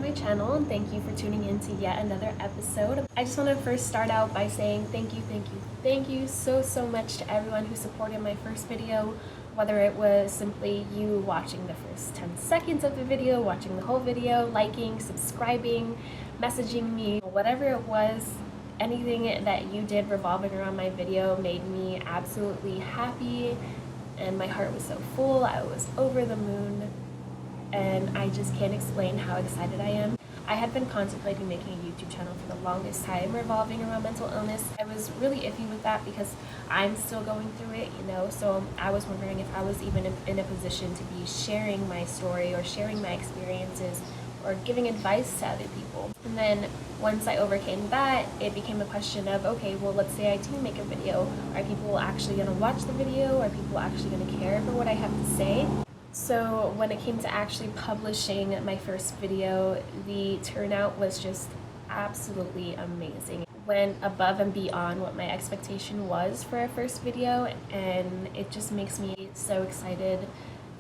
my channel and thank you for tuning in to yet another episode. I just want to first start out by saying thank you so much to everyone who supported my first video, whether it was simply you watching the first 10 seconds of the video, watching the whole video, liking, subscribing, messaging me, whatever it was. Anything that you did revolving around my video made me absolutely happy, and my heart was so full. I was over the moon, and I just can't explain how excited I am. I had been contemplating making a YouTube channel for the longest time revolving around mental illness. I was really iffy with that because I'm still going through it, so I was wondering if I was even in a position to be sharing my story or sharing my experiences or giving advice to other people. And then once I overcame that, it became a question of, okay, well, let's say I do make a video. Are people actually going to watch the video? Are people actually going to care for what I have to say? So when it came to actually publishing my first video, the turnout was just absolutely amazing. Went above and beyond what my expectation was for a first video, and it just makes me so excited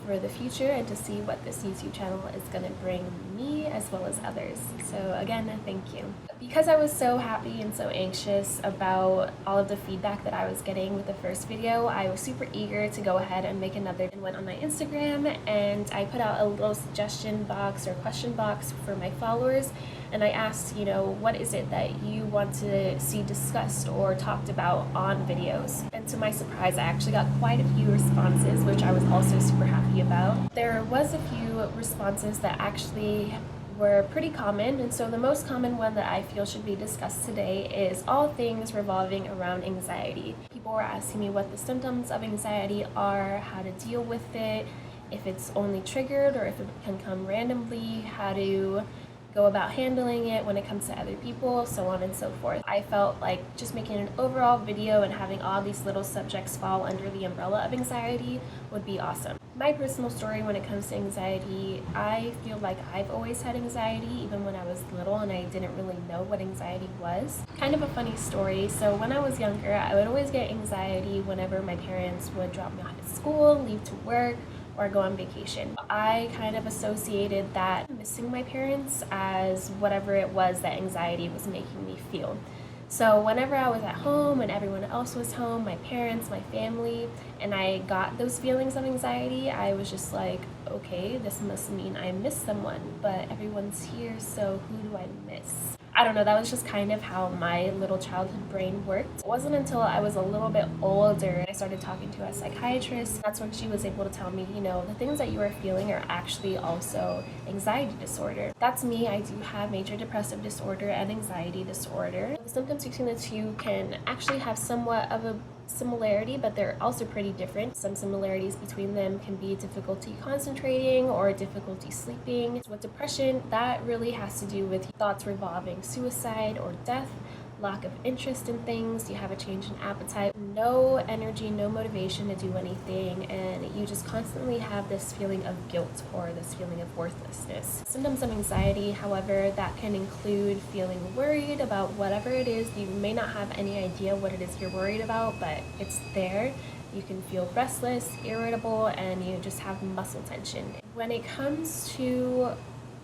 for the future and to see what this YouTube channel is going to bring me as well as others. So again, thank you. Because I was so happy and so anxious about all of the feedback that I was getting with the first video, I was super eager to go ahead and make another, and went on my Instagram and I put out a little suggestion box or question box for my followers, and I asked, what is it that you want to see discussed or talked about on videos? And to my surprise, I actually got quite a few responses, which I was also super happy about. There was a few responses that actually were pretty common, and so the most common one that I feel should be discussed today is all things revolving around anxiety. People were asking me what the symptoms of anxiety are, how to deal with it, if it's only triggered or if it can come randomly, how to go about handling it when it comes to other people, so on and so forth. I felt like just making an overall video and having all these little subjects fall under the umbrella of anxiety would be awesome. My personal story when it comes to anxiety, I feel like I've always had anxiety even when I was little and I didn't really know what anxiety was. Kind of a funny story. So when I was younger, I would always get anxiety whenever my parents would drop me off at school, leave to work, or go on vacation. I kind of associated that missing my parents as whatever it was that anxiety was making me feel. So whenever I was at home and everyone else was home, my parents, my family, and I got those feelings of anxiety, I was just like, okay, this must mean I miss someone, but everyone's here, so who do I miss? I don't know, that was just kind of how my little childhood brain worked. It wasn't until I was a little bit older and I started talking to a psychiatrist. That's when she was able to tell me, the things that you are feeling are actually also anxiety disorder. That's me. I do have major depressive disorder and anxiety disorder. The symptoms between the two can actually have somewhat of a similarity, but they're also pretty different. Some similarities between them can be difficulty concentrating or difficulty sleeping. With depression, that really has to do with thoughts revolving suicide or death, lack of interest in things, you have a change in appetite, no energy, no motivation to do anything, and you just constantly have this feeling of guilt or this feeling of worthlessness. Symptoms of anxiety, however, that can include feeling worried about whatever it is. You may not have any idea what it is you're worried about, but it's there. You can feel restless, irritable, and you just have muscle tension. When it comes to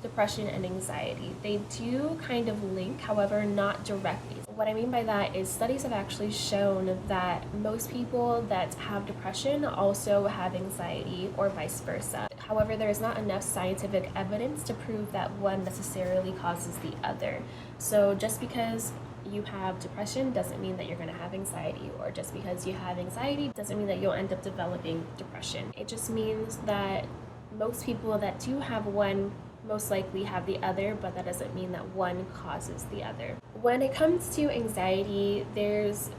depression and anxiety, they do kind of link, however, not directly. What I mean by that is studies have actually shown that most people that have depression also have anxiety or vice versa. However, there is not enough scientific evidence to prove that one necessarily causes the other. So just because you have depression doesn't mean that you're going to have anxiety, or just because you have anxiety doesn't mean that you'll end up developing depression. It just means that most people that do have one most likely have the other, but that doesn't mean that one causes the other. When it comes to anxiety, there's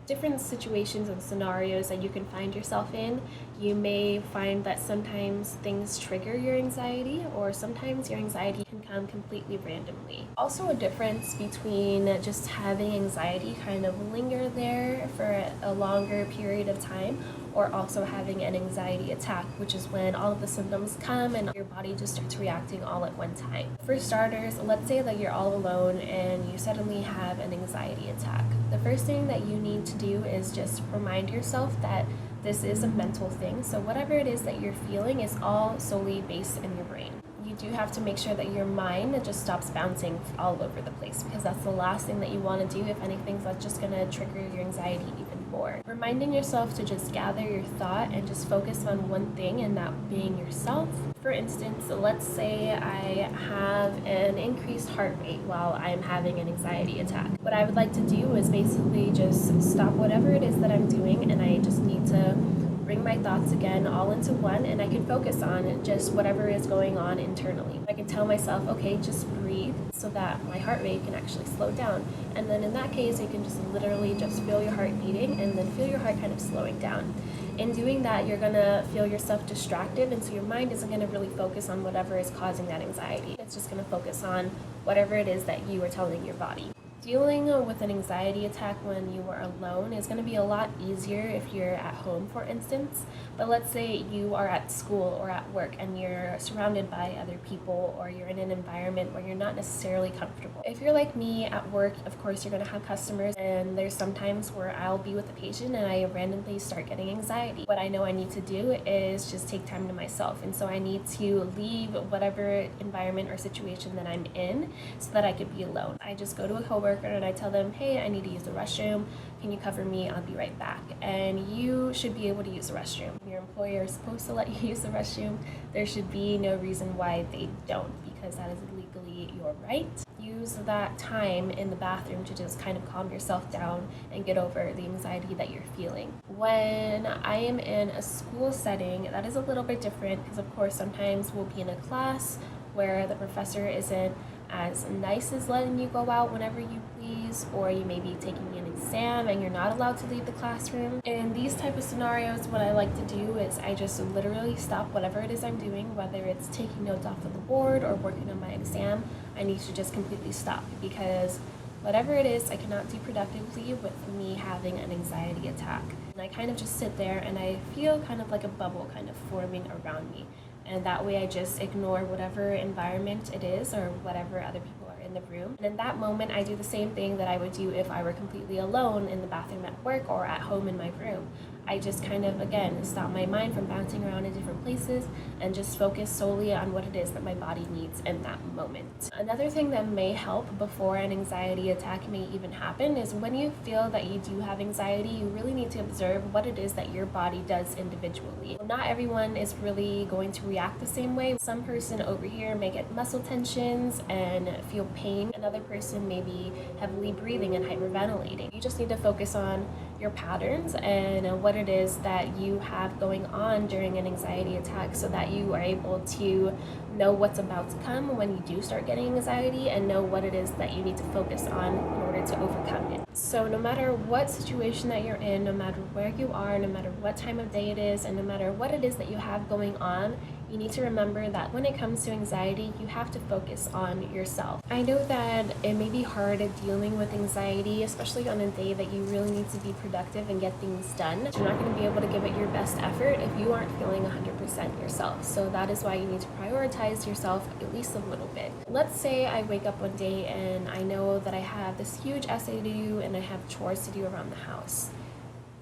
different situations and scenarios that you can find yourself in. You may find that sometimes things trigger your anxiety, or sometimes your anxiety can come completely randomly. Also, a difference between just having anxiety kind of linger there for a longer period of time, or also having an anxiety attack, which is when all of the symptoms come and your body just starts reacting all at one time. For starters, let's say that you're all alone and you suddenly have an anxiety attack. The first thing that you need to do is just remind yourself that this is a mental thing, so whatever it is that you're feeling is all solely based in your brain. You You do have to make sure that your mind just stops bouncing all over the place, because that's the last thing that you want to do. If anything, that's just going to trigger your anxiety even more. Reminding yourself to just gather your thought and just focus on one thing, and that being yourself. For instance, let's say I have an increased heart rate while I'm having an anxiety attack. What I would like to do is basically just stop whatever it is that I'm doing, and I just need to bring my thoughts again all into one, and I can focus on just whatever is going on internally. I can tell myself, okay, just breathe, so that my heart rate can actually slow down. And then in that case, you can just literally just feel your heart beating and then feel your heart kind of slowing down. In doing that, you're gonna feel yourself distracted, and so your mind isn't gonna really focus on whatever is causing that anxiety. It's just gonna focus on whatever it is that you are telling your body. Dealing with an anxiety attack when you are alone is going to be a lot easier if you're at home, for instance. But let's say you are at school or at work and you're surrounded by other people, or you're in an environment where you're not necessarily comfortable. If you're like me at work, of course, you're going to have customers, and there's sometimes where I'll be with a patient and I randomly start getting anxiety. What I know I need to do is just take time to myself, and so I need to leave whatever environment or situation that I'm in so that I could be alone. I just go to a coworker and I tell them, hey, I need to use the restroom. Can you cover me? I'll be right back. And you should be able to use the restroom. Your employer is supposed to let you use the restroom. There should be no reason why they don't, because that is legally your right. Use that time in the bathroom to just kind of calm yourself down and get over the anxiety that you're feeling. When I am in a school setting, that is a little bit different, because of course sometimes we'll be in a class where the professor isn't as nice as letting you go out whenever you please, or you may be taking an exam and you're not allowed to leave the classroom. In these type of scenarios, what I like to do is I just literally stop whatever it is I'm doing, whether it's taking notes off of the board or working on my exam. I need to just completely stop, because whatever it is, I cannot do productively with me having an anxiety attack. And I kind of just sit there and I feel kind of like a bubble kind of forming around me. And that way I just ignore whatever environment it is or whatever other people are in the room. And in that moment, I do the same thing that I would do if I were completely alone in the bathroom at work or at home in my room. I just kind of, again, stop my mind from bouncing around in different places and just focus solely on what it is that my body needs in that moment. Another thing that may help before an anxiety attack may even happen is when you feel that you do have anxiety, you really need to observe what it is that your body does individually. Not everyone is really going to react the same way. Some person over here may get muscle tensions and feel pain. Another person may be heavily breathing and hyperventilating. You just need to focus on your patterns and what it is that you have going on during an anxiety attack, so that you are able to know what's about to come when you do start getting anxiety, and know what it is that you need to focus on in order to overcome it. So no matter what situation that you're in, no matter where you are, no matter what time of day it is, and no matter what it is that you have going on, you need to remember that when it comes to anxiety, you have to focus on yourself. I know that it may be hard dealing with anxiety, especially on a day that you really need to be productive and get things done. You're not going to be able to give it your best effort if you aren't feeling 100% yourself. So that is why you need to prioritize yourself at least a little bit. Let's say I wake up one day and I know that I have this huge essay to do and I have chores to do around the house.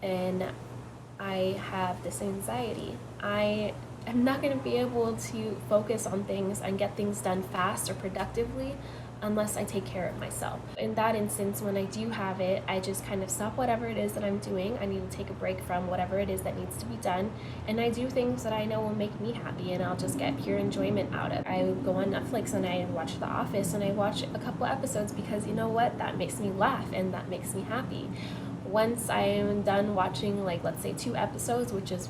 And I have this anxiety. I'm not going to be able to focus on things and get things done fast or productively unless I take care of myself. In that instance, when I do have it, I just kind of stop whatever it is that I'm doing. I need to take a break from whatever it is that needs to be done, and I do things that I know will make me happy and I'll just get pure enjoyment out of. I go on Netflix and I watch The Office, and I watch a couple episodes because you know what? That makes me laugh and that makes me happy. Once I am done watching, like, let's say 2 episodes, which is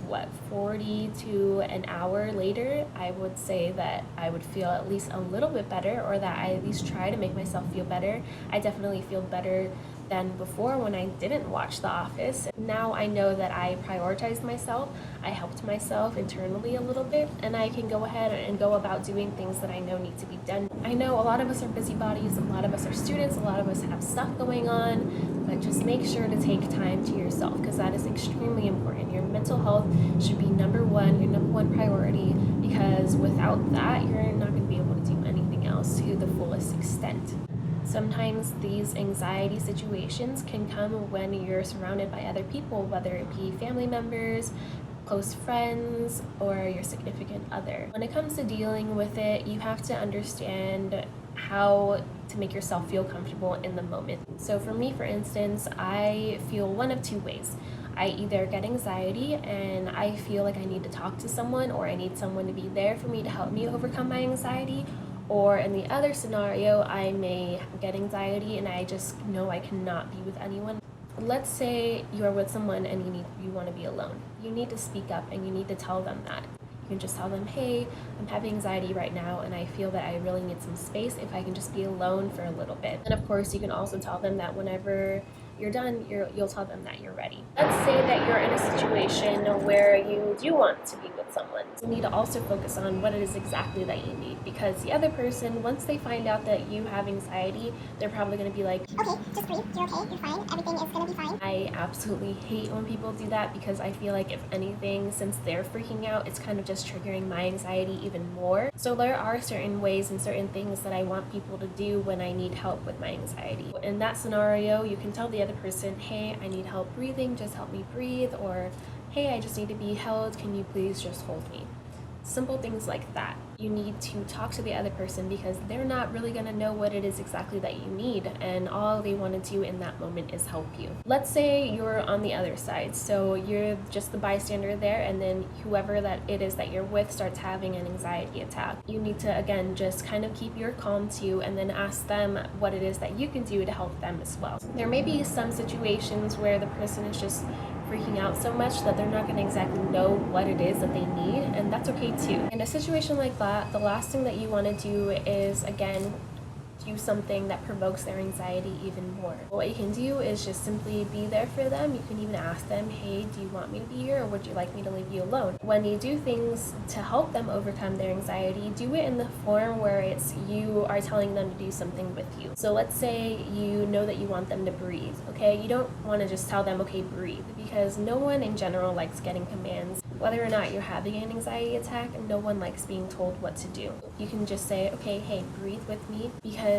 40 to an hour later, I would say that I would feel at least a little bit better, or that I at least try to make myself feel better. I definitely feel better than before when I didn't watch The Office. Now I know that I prioritized myself, I helped myself internally a little bit, and I can go ahead and go about doing things that I know need to be done. I know a lot of us are busybodies, a lot of us are students, a lot of us have stuff going on, but just make sure to take time to yourself, because that is extremely important. Your mental health should be number one, your number one priority, because without that, you're not going to be able to do anything else to the fullest extent. Sometimes these anxiety situations can come when you're surrounded by other people, whether it be family members, close friends or your significant other. When it comes to dealing with it, you have to understand how to make yourself feel comfortable in the moment. So for me, for instance, I feel one of two ways. I either get anxiety and I feel like I need to talk to someone, or I need someone to be there for me to help me overcome my anxiety. Or in the other scenario, I may get anxiety and I just know I cannot be with anyone. Let's say you're with someone and you want to be alone. You need to speak up and you need to tell them that. You can just tell them, hey, I'm having anxiety right now and I feel that I really need some space if I can just be alone for a little bit. And of course, you can also tell them that whenever you're done, you'll tell them that you're ready. Let's say that you're in a situation where you do want to be with someone. You need to also focus on what it is exactly that you need, because the other person, once they find out that you have anxiety, they're probably going to be like, okay, just breathe, you're okay, you're fine, everything is going to be fine. I absolutely hate when people do that, because I feel like if anything, since they're freaking out, it's kind of just triggering my anxiety even more. So there are certain ways and certain things that I want people to do when I need help with my anxiety. In that scenario, you can tell the other person, hey, I need help breathing, just help me breathe, or hey, I just need to be held, can you please just hold me? Simple things like that. You need to talk to the other person, because they're not really going to know what it is exactly that you need, and all they want to do in that moment is help you. Let's say you're on the other side, so you're just the bystander there, and then whoever that it is that you're with starts having an anxiety attack. You need to, again, just kind of keep your calm too, and then ask them what it is that you can do to help them as well. There may be some situations where the person is just freaking out so much that they're not going to exactly know what it is that they need, and that's okay too. In a situation like that, the last thing that you want to do is, again, do something that provokes their anxiety even more. What you can do is just simply be there for them. You can even ask them, hey, do you want me to be here, or would you like me to leave you alone? When you do things to help them overcome their anxiety, do it in the form where it's you are telling them to do something with you. So let's say you know that you want them to breathe, okay? You don't want to just tell them, okay, breathe, because no one in general likes getting commands. Whether or not you're having an anxiety attack, no one likes being told what to do. You can just say, okay, hey, breathe with me, because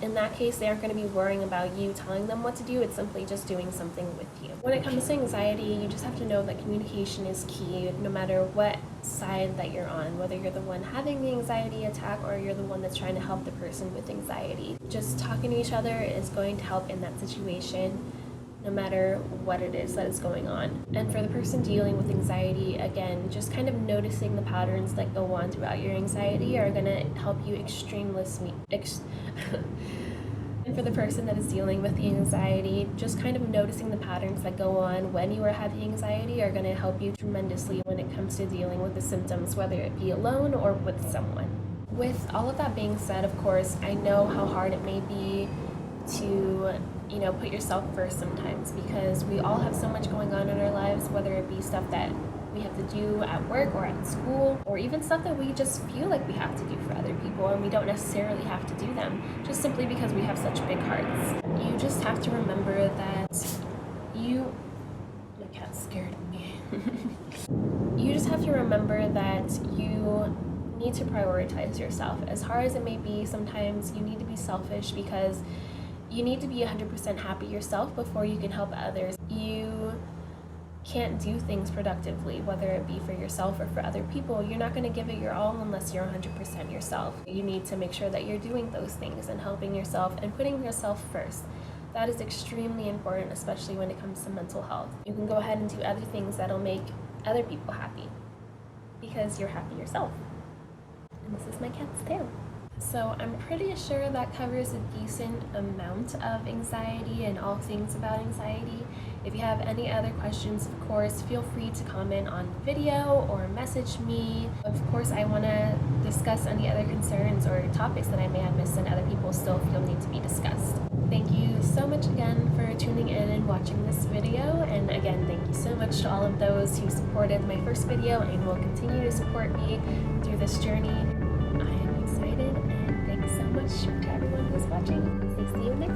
in that case, they aren't going to be worrying about you telling them what to do. It's simply just doing something with you. When it comes to anxiety, you just have to know that communication is key, no matter what side that you're on, whether you're the one having the anxiety attack or you're the one that's trying to help the person with anxiety. Just talking to each other is going to help in that situation, no matter what it is that is going on. And for the person dealing with anxiety, again, just kind of noticing the patterns that go on throughout your anxiety are going to help you and for the person that is dealing with the anxiety, just kind of noticing the patterns that go on when you are having anxiety are going to help you tremendously when it comes to dealing with the symptoms, whether it be alone or with someone. With all of that being said, of course, I know how hard it may be to put yourself first sometimes, because we all have so much going on in our lives, whether it be stuff that we have to do at work or at school, or even stuff that we just feel like we have to do for other people, and we don't necessarily have to do them, just simply because we have such big hearts. You just have to remember that my cat scared me. You just have to remember that you need to prioritize yourself. As hard as it may be, sometimes you need to be selfish, because you need to be 100% happy yourself before you can help others. You can't do things productively, whether it be for yourself or for other people. You're not going to give it your all unless you're 100% yourself. You need to make sure that you're doing those things and helping yourself and putting yourself first. That is extremely important, especially when it comes to mental health. You can go ahead and do other things that'll make other people happy, because you're happy yourself. And this is my cat's tail. So I'm pretty sure that covers a decent amount of anxiety and all things about anxiety. If you have any other questions, of course, feel free to comment on the video or message me. Of course, I want to discuss any other concerns or topics that I may have missed and other people still feel need to be discussed. Thank you so much again for tuning in and watching this video. And again, thank you so much to all of those who supported my first video and will continue to support me through this journey. I am excited, and thanks so much to everyone who's watching. See you next time.